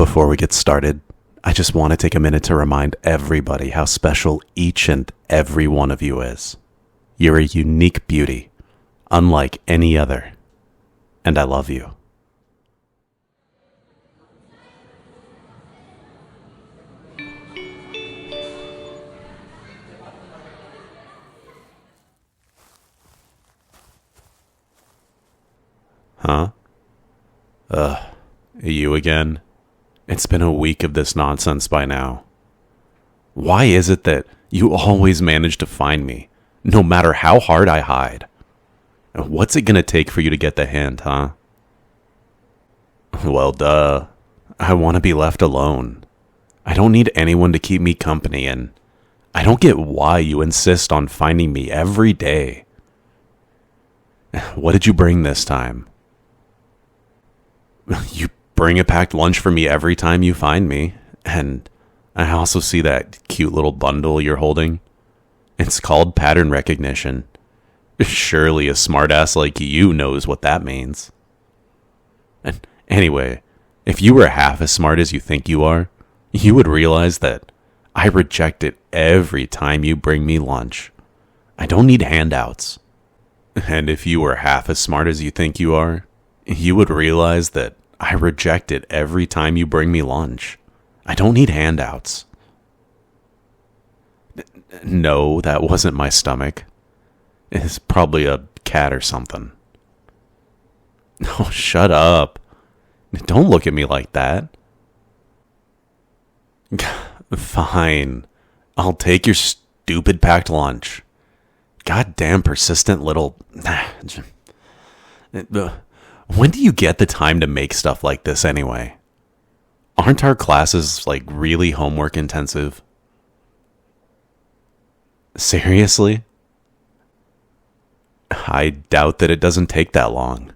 Before we get started, I just want to take a minute to remind everybody how special each and every one of you is. You're a unique beauty, unlike any other, and I love you. Huh? You again? It's been a week of this nonsense by now. Why is it that you always manage to find me, no matter how hard I hide? What's it gonna take for you to get the hint, huh? Well, duh. I want to be left alone. I don't need anyone to keep me company, and I don't get why you insist on finding me every day. What did you bring this time? You bring a packed lunch for me every time you find me, and I also see that cute little bundle you're holding. It's called pattern recognition. Surely a smartass like you knows what that means. And anyway, if you were half as smart as you think you are, you would realize that I reject it every time you bring me lunch. I don't need handouts. And if you were half as smart as you think you are, you would realize that I reject it every time you bring me lunch. I don't need handouts. No, that wasn't my stomach. It's probably a cat or something. Oh, shut up. Don't look at me like that. Fine. I'll take your stupid packed lunch. Goddamn persistent little... When do you get the time to make stuff like this anyway? Aren't our classes, really homework intensive? Seriously? I doubt that it doesn't take that long.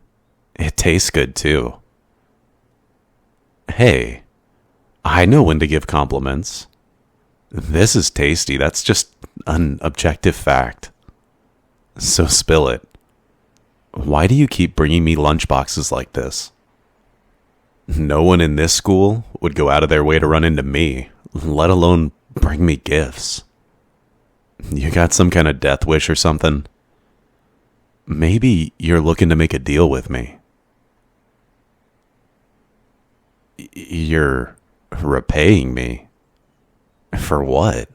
It tastes good, too. Hey, I know when to give compliments. This is tasty. That's just an objective fact. So spill it. Why do you keep bringing me lunchboxes like this? No one in this school would go out of their way to run into me, let alone bring me gifts. You got some kind of death wish or something? Maybe you're looking to make a deal with me. You're repaying me? For what?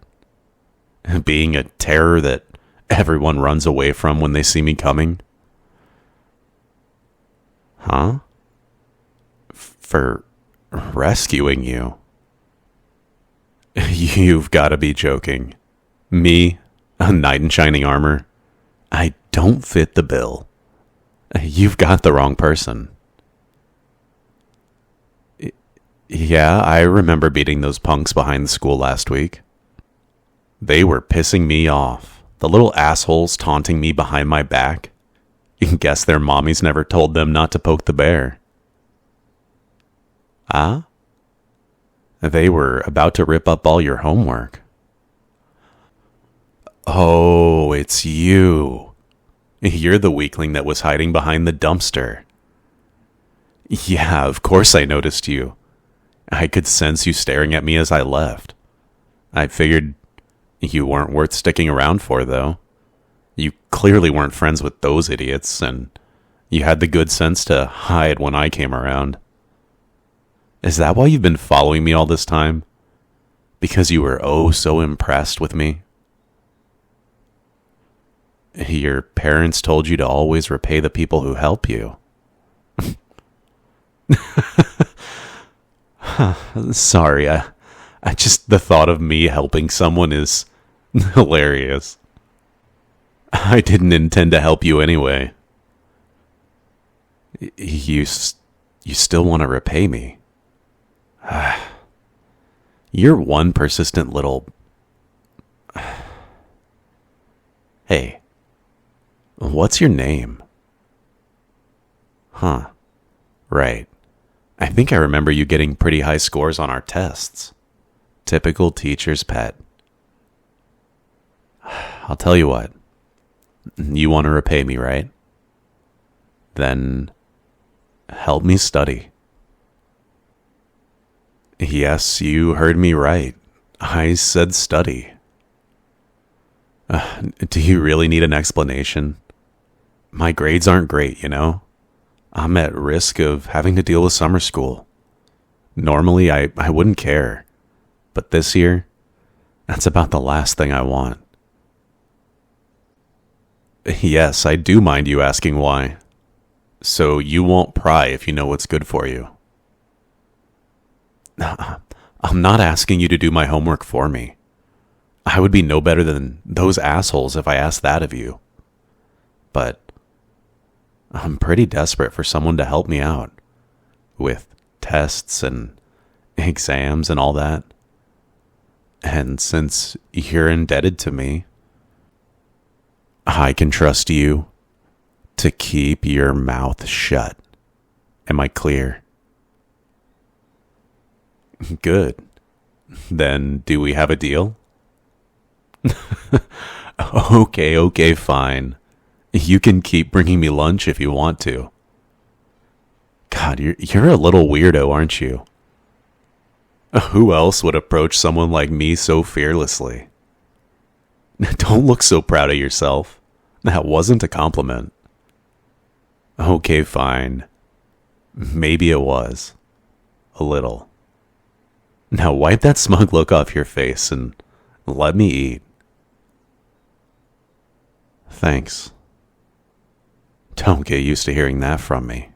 Being a terror that everyone runs away from when they see me coming? Huh? For rescuing you? You've got to be joking. Me, a knight in shining armor? I don't fit the bill. You've got the wrong person. Yeah, I remember beating those punks behind the school last week. They were pissing me off. The little assholes taunting me behind my back. Guess their mommies never told them not to poke the bear. Ah? They were about to rip up all your homework. Oh, it's you. You're the weakling that was hiding behind the dumpster. Yeah, of course I noticed you. I could sense you staring at me as I left. I figured you weren't worth sticking around for, though. You clearly weren't friends with those idiots, and you had the good sense to hide when I came around. Is that why you've been following me all this time? Because you were oh so impressed with me? Your parents told you to always repay the people who help you. Sorry, I just, the thought of me helping someone is hilarious. I didn't intend to help you anyway. You still want to repay me? You're one persistent little... Hey, what's your name? Huh, right. I think I remember you getting pretty high scores on our tests. Typical teacher's pet. I'll tell you what. You want to repay me, right? Then help me study. Yes, you heard me right. I said study. Do you really need an explanation? My grades aren't great, you know? I'm at risk of having to deal with summer school. Normally, I wouldn't care. But this year, that's about the last thing I want. Yes, I do mind you asking why. So you won't pry if you know what's good for you. I'm not asking you to do my homework for me. I would be no better than those assholes if I asked that of you. But I'm pretty desperate for someone to help me out with tests and exams and all that. And since you're indebted to me, I can trust you to keep your mouth shut. Am I clear? Good. Then do we have a deal? Okay, fine. You can keep bringing me lunch if you want to. God, you're a little weirdo, aren't you? Who else would approach someone like me so fearlessly? Don't look so proud of yourself. That wasn't a compliment. Okay, fine. Maybe it was. A little. Now wipe that smug look off your face and let me eat. Thanks. Don't get used to hearing that from me.